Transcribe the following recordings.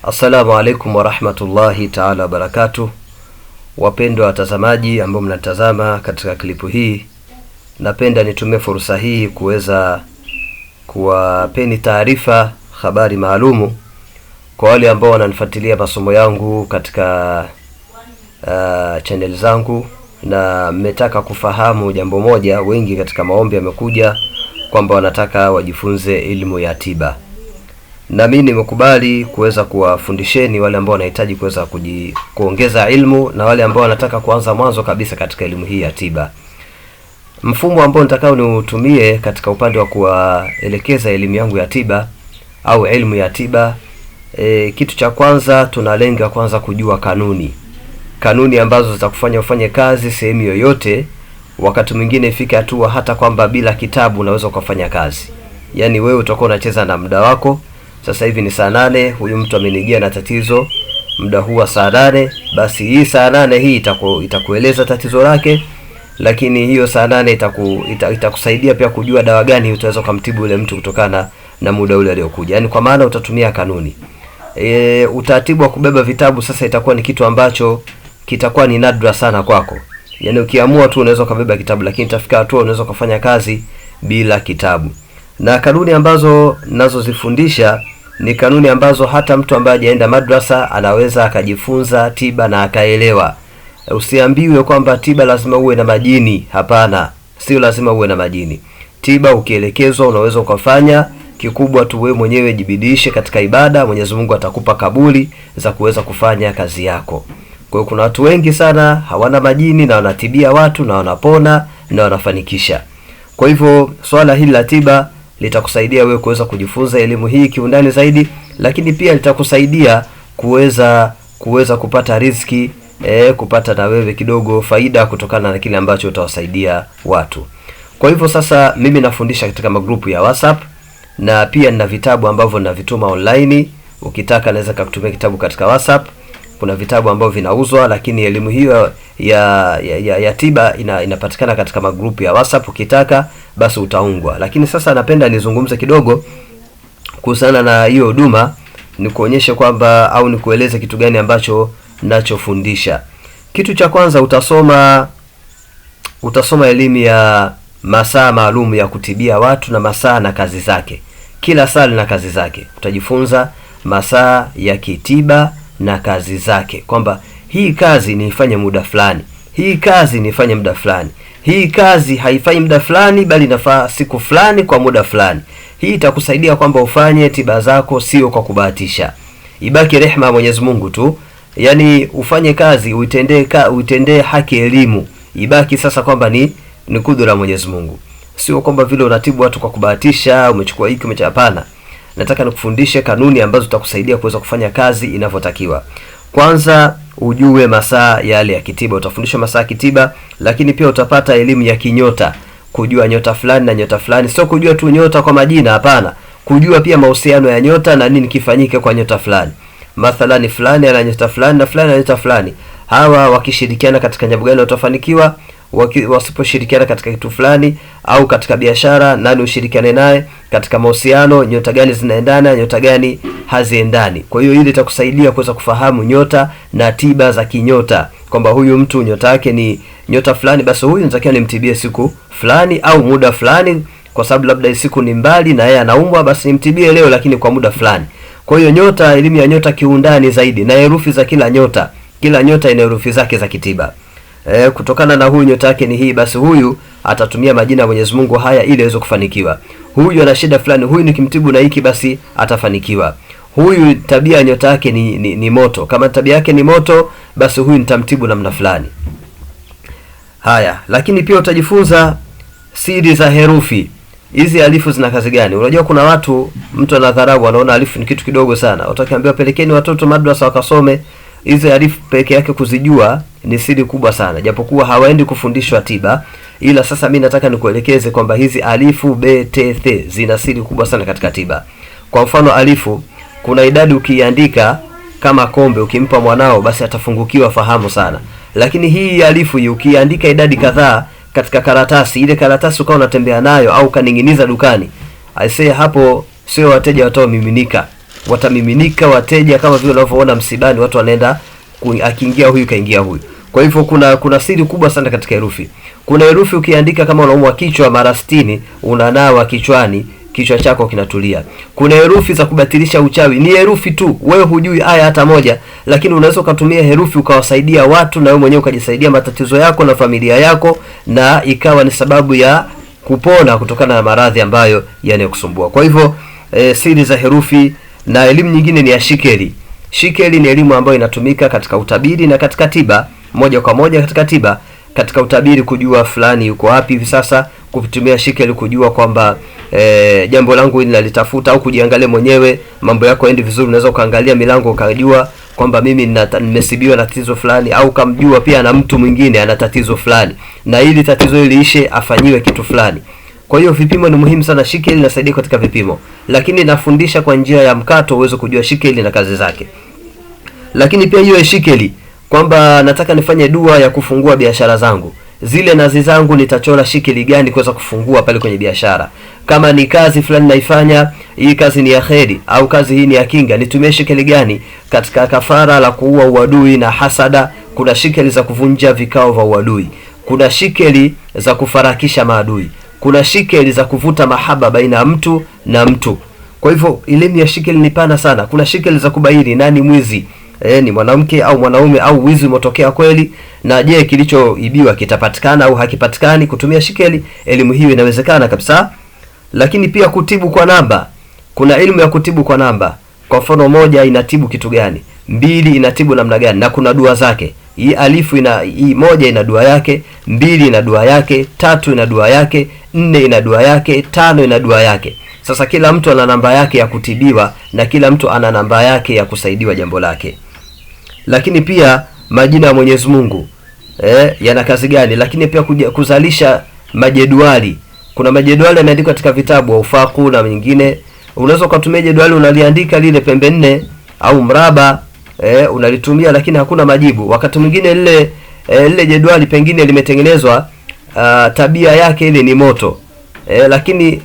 Assalamu alaikum wa rahmatullahi ta'ala barakatuh. Wapendwa watazamaji ambao mnatazama katika klipu hii, napenda nitumie fursa hii kuweza kuwapeni taarifa, habari maalumu kwa wale ambao wananifuatilia masomo yangu katika channel zangu, na mmetaka kufahamu jambo moja. Wengi katika maombi yamekuja kwamba wanataka wajifunze elimu ya tiba, na mimi nimekubali kuweza kuwafundisheni wale ambao wanahitaji kuweza kuongeza ilmu na wale ambao wanataka kuanza mwanzo kabisa katika elimu hii ya tiba. Mfumo ambao nitakao niutumie katika upande wa kuwaelekeza elimu yangu ya tiba au elimu ya tiba, kitu cha kwanza tunalenga kwanza kujua kanuni ambazo zitakufanya ufanye kazi sehemu yoyote. Wakati mwingine ifike hatua hata kwamba bila kitabu unaweza kufanya kazi. Yaani wewe utakuwa unacheza na muda wako. Sasa hivi ni saa 8, huyu mtu amenijia na tatizo muda huu wa saa 8, basi hii saa 8 hii itakueleza tatizo lake, lakini hiyo saa 8 itakusaidia pia kujua dawa gani utaweza kumtibu yule mtu kutokana na muda ule aliokuja. Yaani kwa maana utatumia kanuni. Utaratibu wa kubeba vitabu sasa itakuwa ni kitu ambacho kitakuwa ni nadra sana kwako. Yaani ukiamua tu unaweza kubeba kitabu, lakini itafika hatua unaweza kufanya kazi bila kitabu. Na kanuni ambazo ninazozifundisha ni kanuni ambazo hata mtu ambaye hajaenda madrasa anaweza akajifunza tiba na akaelewa. Usiambiwe kwamba tiba lazima uwe na majini. Hapana, sio lazima uwe na majini. Tiba ukielekezwa unaweza ukafanya. Kikubwa tu wewe mwenyewe jibidishe katika ibada, Mwenyezi Mungu atakupa kabuli za kuweza kufanya kazi yako. Kwa hiyo kuna watu wengi sana hawana majini na wanatibia watu na wanapona na wanafanikisha. Kwa hivyo swala hili la tiba litakusaidia wewe kuweza kujifunza elimu hii kiundani zaidi, lakini pia litakusaidia kuweza kupata riziki, kupata na wewe kidogo faida kutokana na kile ambacho utawasaidia watu. Kwa hivyo sasa mimi nafundisha katika magrupu ya WhatsApp, na pia nina vitabu ambavyo ninavituma online. Ukitaka naweza kukutumia kitabu katika WhatsApp. Kuna vitabu ambavyo vinauzwa, lakini elimu hiyo ya tiba inapatikana katika magrupu ya WhatsApp. Ukitaka basi utaungwa. Lakini sasa napenda nizungumze kidogo kuhusiana na hiyo huduma, nikuonyeshe kwamba au nikueleze kitu gani ambacho ninachofundisha. Kitu cha kwanza utasoma elimu ya masaa maalum ya kutibia watu na masaa na kazi zake. Kila saa na kazi zake. Utajifunza masaa ya kitiba na kazi zake, kwamba hii kazi niifanye muda fulani, hii kazi niifanye muda fulani, hii kazi haifanyi muda fulani bali inafaa siku fulani kwa muda fulani. Hii itakusaidia kwamba ufanye tiba zako sio kwa kubahatisha. Ibaki rehema ya Mwenyezi Mungu tu. Yaani ufanye kazi uitendee haki elimu. Ibaki sasa kwamba ni kudura Mwenyezi Mungu. Sio kwamba vile unatibu watu kwa kubahatisha, umechukua hiki hapana. Nataka nikufundishe kanuni ambazo zitakusaidia kuweza kufanya kazi inavyotakiwa. Kwanza ujue masaa yale ya kitiba. Utafundishwa masaa ya kitiba, lakini pia utapata elimu ya kinyota. Kujua nyota fulani na nyota fulani. Sio kujua tu nyota kwa majina, hapana. Kujua pia mahusiano ya nyota na nini kifanyike kwa nyota fulani. Mathalani fulani ana nyota fulani na fulani ana nyota fulani. Hawa wakishirikiana katika jambo gani watafanikiwa? Wasiposhirikiana katika kitu fulani au katika biashara, nani ushirikiane naye? Katika mahusiano, nyota gani zinaendana, nyota gani haziendani? Kwa hiyo hili litakusaidia kuweza kufahamu nyota na tiba za kinyota, kwamba huyu mtu nyota yake ni nyota fulani, basi huyu natakiwa nimtibie siku fulani au muda fulani, kwa sababu labda siku ni mbali na yeye anaumwa, basi nimtibie leo lakini kwa muda fulani. Kwa hiyo nyota, elimu ya nyota kiundani zaidi, na herufi za kila nyota. Kila nyota ina herufi zake za kitiba. Kutokana na huyu nyota yake ni hii, basi huyu atatumia majina ya Mwenyezi Mungu haya ili aweze kufanikiwa. Huyu ana shida fulani, huyu nikimtibu na hiki basi atafanikiwa. Huyu tabia nyota yake ni moto. Kama tabia yake ni moto, basi huyu nitamtibu namna fulani. Haya, lakini pia utajifunza siri za herufi. Hizi alifu zina kazi gani? Unajua kuna mtu anadharau, anaona alifu ni kitu kidogo sana. Utakiambiwa pelekeni watoto madrasa wakasome. Hizi alifu peke yake kuzijua ni siri kubwa sana, japokuwa hawaendi kufundishwa tiba. Ila sasa mimi nataka nikuelekeze kwamba hizi alifu b t th zina siri kubwa sana katika tiba. Kwa mfano alifu, kuna idadi ukiandika kama kombe ukimpa mwanao basi atafungukiwa fahamu sana. Lakini hii alifu hii ukiandika idadi kadhaa katika karatasi, ile karatasi ukao unatembea nayo au kaninginiza dukani, aisee hapo sio wateja watao miminika. watamiminika wateja kama vile unavyoona msibani, watu wanaenda akiingia huyu kaingia huyu. Kwa hivyo kuna siri kubwa sana katika herufi. Kuna herufi ukiandika kama unaumwa kichwa mara 60 unanawa kichwani, kichwa chako kinatulia. Kuna herufi za kubatilisha uchawi, ni herufi tu, wewe hujui aya hata moja, lakini unaweza ukatumia herufi ukawasaidia watu na wewe mwenyewe ukajisaidia matatizo yako na familia yako, na ikawa ni sababu ya kupona kutokana na maradhi ambayo yanayokusumbua. Kwa hivyo siri za herufi. Na elimu nyingine ni ya shikeli. Shikeli ni elimu ambayo inatumika katika utabiri na katika tiba, moja kwa moja katika tiba. Katika utabiri kujua fulani yuko wapi hivi sasa, kutumia shikeli kujua kwamba jambo langu hili nalitafuta, au kujiangalia mwenyewe mambo yako yaendi vizuri, unaweza ukaangalia milango ukajua kwamba mimi nimesibiwa na tatizo fulani, au kamjua pia na mtu mwingine ana tatizo fulani, na ili tatizo hili liishe afanyiwe kitu fulani. Kwa hiyo vipimo ni muhimu sana. Shikeli inasaidia katika vipimo, lakini nafundisha kwa njia ya mkato uweze kujua shikeli na kazi zake. Lakini pia hiyo shikeli kwamba nataka nifanye dua ya kufungua biashara zangu, zile nazi zangu nitachora shikeli gani kuweza kufungua pale kwenye biashara. Kama ni kazi fulani naifanya, hii kazi ni ya kheri au kazi hii ni ya kinga, nitumie shikeli gani? Katika kafara la kuua uadui na hasada, kuna shikeli za kuvunja vikao vya uadui, kuna shikeli za kufarakisha maadui, kuna shikeli za kuvuta mahaba baina ya mtu na mtu. Kwa hivyo elimu ya shikeli ni pana sana. Kuna shikeli za kubaini nani mwizi, ni mwanamke au mwanaume, au wizi umetokea kweli, na je kilichoibiwa kitapatikana au hakipatikani. Kutumia shikeli, elimu hiyo inawezekana kabisa. Lakini pia kutibu kwa namba. Kuna elimu ya kutibu kwa namba. Kwa mfano, moja inatibu kitu gani, mbili inatibu namna gani, na kuna dua zake. Hii alifu hii moja ina dua yake, mbili ina dua yake, tatu ina dua yake, nne ina dua yake, tano ina dua yake. Sasa kila mtu ana namba yake ya kutibiwa na kila mtu ana namba yake ya kusaidiwa jambo lake. Lakini pia majina ya Mwenyezi Mungu yana kazi gani? Lakini pia kuzalisha majedwali. Kuna majedwali yameandikwa katika vitabu ufaku na mengine. Unaweza kutumia jedwali unaliandika lile pembe 4 au mraba unalitumia, lakini hakuna majibu. Wakati mwingine lile jedwali pengine limetengenezwa tabia yake ile ni moto, lakini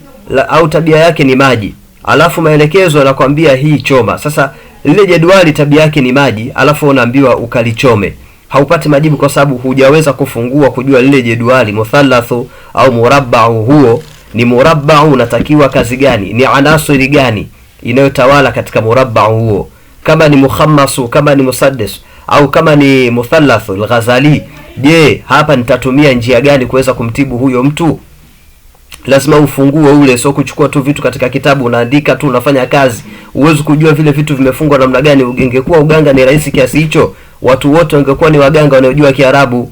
au tabia yake ni maji, alafu maelekezo yanakwambia hii choma. Sasa lile jedwali tabia yake ni maji, alafu unaambiwa ukalichome. Haupati majibu kwa sababu hujaweza kufungua kujua lile jedwali muthallathu au murabba'u, huo ni murabba'u, unatakiwa kazi gani, ni anasiri gani inayotawala katika murabba'u huo, kama ni mukhammasu, kama ni musaddis, au kama ni muthallathu al-Ghazali. Je, hapa nitatumia njia gani kuweza kumtibu huyo mtu? Lazima ufungue ule, sio kuchukua tu vitu katika kitabu unaandika tu unafanya kazi. Uwezi kujua vile vitu vimefungwa namna gani. Ingekuwa uganga ni rahisi kiasi hicho, watu wote wangekuwa ni waganga wanaojua Kiarabu.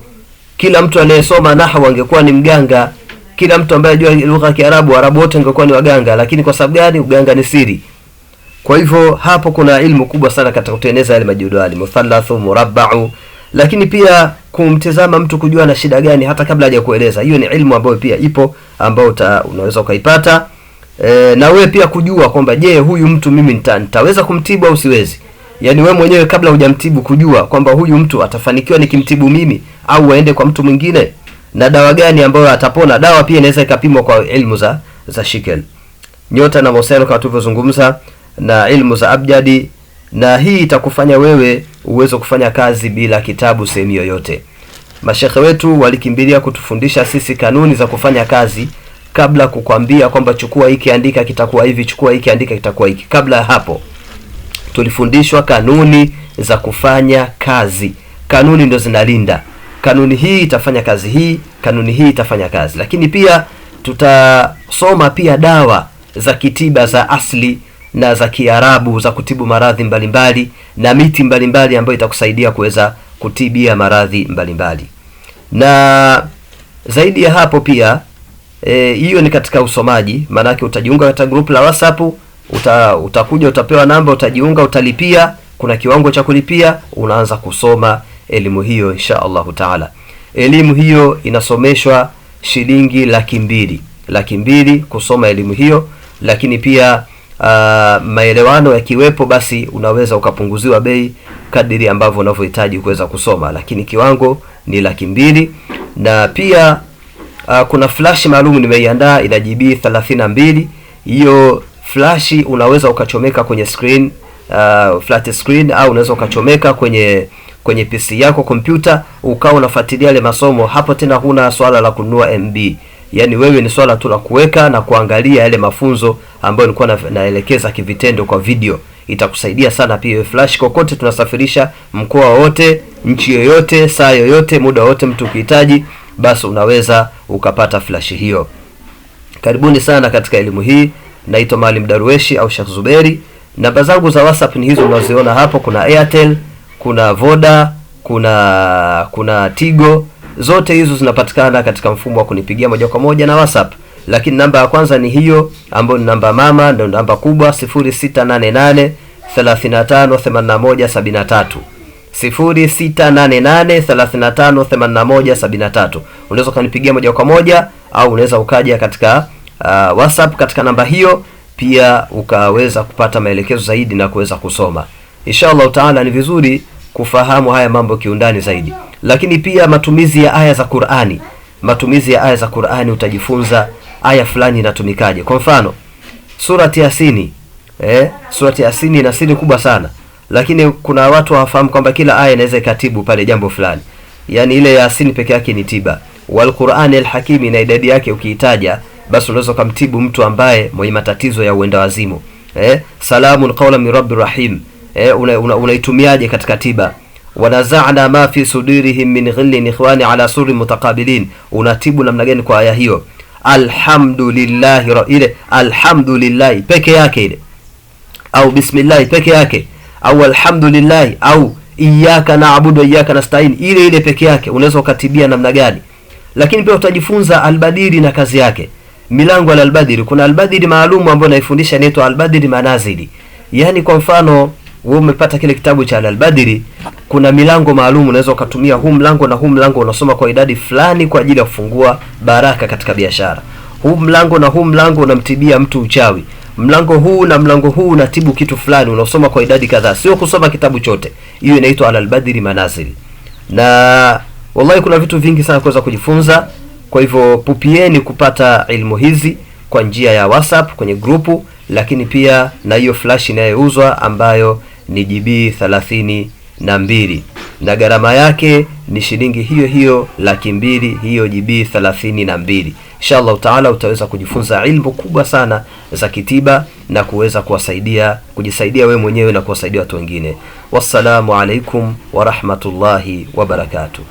Kila mtu anayesoma nahwu angekuwa ni mganga. Kila mtu ambaye anajua lugha ya Kiarabu, Arabu wote wangekuwa ni waganga. Lakini kwa sababu gani? Uganga ni siri. Kwa hivyo hapo kuna ilmu kubwa sana katika kutengeneza yale majedwali muthallathu, murabba'u. Lakini pia kumtazama mtu kujua na shida gani hata kabla hajakueleza. Hiyo ni ilmu ambayo pia ipo, ambayo unaweza ukaipata. Na wewe pia kujua kwamba je, huyu mtu mimi nitaweza kumtibu au siwezi. Yaani wewe mwenyewe kabla hujamtibu kujua kwamba huyu mtu atafanikiwa nikimtibu mimi au aende kwa mtu mwingine, na dawa gani ambayo atapona. Dawa pia inaweza ikapimwa kwa ilmu za shikel, nyota na moselo kama tulivyozungumza, na ilmu za abjadi, na hii itakufanya wewe uweze kufanya kazi bila kitabu sehemu yoyote. Mashekhe wetu walikimbilia kutufundisha sisi kanuni za kufanya kazi kabla kukwambia kwamba chukua hiki andika kitakuwa hivi, chukua hiki andika kitakuwa hiki. Kabla hapo tulifundishwa kanuni za kufanya kazi. Kanuni ndo zinalinda. Kanuni hii itafanya kazi hii, kanuni hii itafanya kazi. Lakini pia tutasoma pia dawa za kitiba za asli na za Kiarabu za kutibu maradhi mbalimbali na miti mbalimbali ambayo itakusaidia kuweza kutibia maradhi mbalimbali. Na zaidi ya hapo pia hiyo ni katika usomaji, maana yake utajiunga katika group la WhatsApp, utakuja utapewa namba, utajiunga, utalipia, kuna kiwango cha kulipia, unaanza kusoma elimu hiyo insha Allahu Taala. Elimu hiyo inasomeshwa shilingi 200,000 kusoma elimu hiyo. Lakini pia maelewano yakiwepo, basi unaweza ukapunguziwa bei kadiri ambavyo unavyohitaji kuweza kusoma, lakini kiwango ni 200,000. Na pia kuna flash maalum nimeiandaa ina GB 32. Hiyo Flash unaweza ukachomeka kwenye screen, flat screen, au unaweza ukachomeka kwenye PC yako kompyuta, ukawa unafuatilia ile masomo. Hapo tena huna swala la kununua MB. Yaani wewe ni swala tu la kuweka na kuangalia yale mafunzo ambayo nilikuwa naelekeza kivitendo kwa video. Itakusaidia sana pia flash. Kokote tunasafirisha, mkoa wote, nchi yoyote, saa yoyote, muda wote mtu ukihitaji, basi unaweza ukapata flash hiyo. Karibuni sana katika elimu hii. Naitwa Maalim Darweshi au Sheikh Zuberi. Namba zangu za WhatsApp ni hizo unaziona hapo. Kuna Airtel, kuna Voda, kuna Tigo. Zote hizo zinapatikana katika mfumo wa kunipigia moja kwa moja na WhatsApp. Lakini namba ya kwanza ni hiyo ambayo ni namba mama, ndio namba kubwa, 0688 35 81 73. 0688 35 81 73. Unaweza kunipigia moja kwa moja au unaweza ukaja katika WhatsApp katika namba hiyo, pia ukaweza kupata maelekezo zaidi na kuweza kusoma. Inshallah taala ni vizuri kufahamu haya mambo kiundani zaidi. Lakini pia matumizi ya aya za Qur'ani. Matumizi ya aya za Qur'ani, utajifunza aya fulani inatumikaje. Kwa mfano, surati Yasini. Surati Yasini ina siri kubwa sana. Lakini kuna watu hawafahamu kwamba kila aya inaweza ikatibu pale jambo fulani. Yaani ile Yasini peke yake ni tiba. Wal Qur'ani al-Hakim, na idadi yake ukiitaja basi unaweza kumtibu mtu ambaye mwenye matatizo ya uenda wazimu. Salamun qawlan min rabbir rahim. Unaitumiaje katika tiba? Wanaza'na ma fi sudurihim min ghillin ikhwani ala surri mutaqabilin. Unatibu namna gani kwa aya hiyo? Alhamdulillah, ile alhamdulillah peke yake ile, au bismillah peke yake, au alhamdulillah, au iyyaka na'budu wa iyyaka nasta'in, ile peke yake unaweza ukatibia namna gani? Lakini pia utajifunza albadiri na kazi yake. Milango ya albadiri, kuna albadiri maalum ambayo naifundisha inaitwa albadiri manazili. Yaani kwa mfano wewe umepata kile kitabu cha albadiri, kuna milango maalum unaweza ukatumia huu mlango na huu mlango, unasoma kwa idadi fulani kwa ajili ya kufungua baraka katika biashara. Huu mlango na huu mlango unamtibia mtu uchawi. Mlango huu na mlango huu unatibu kitu fulani, unasoma kwa idadi kadhaa, sio kusoma kitabu chote. Hiyo inaitwa albadiri manazili. Na wallahi kuna vitu vingi sana kuweza kujifunza. Kwa hivyo pupieni kupata ilmu hizi kwa njia ya WhatsApp kwenye grupu, lakini pia na hiyo flash inayouzwa ambayo ni GB 32 na gharama yake ni shilingi hiyo 200,000, hiyo GB 32. Inshallah taala utaweza kujifunza ilmu kubwa sana za kitiba na kuweza kujisaidia wewe mwenyewe na kuwasaidia watu wengine. Wassalamu alaikum wa rahmatullahi wa barakatuh.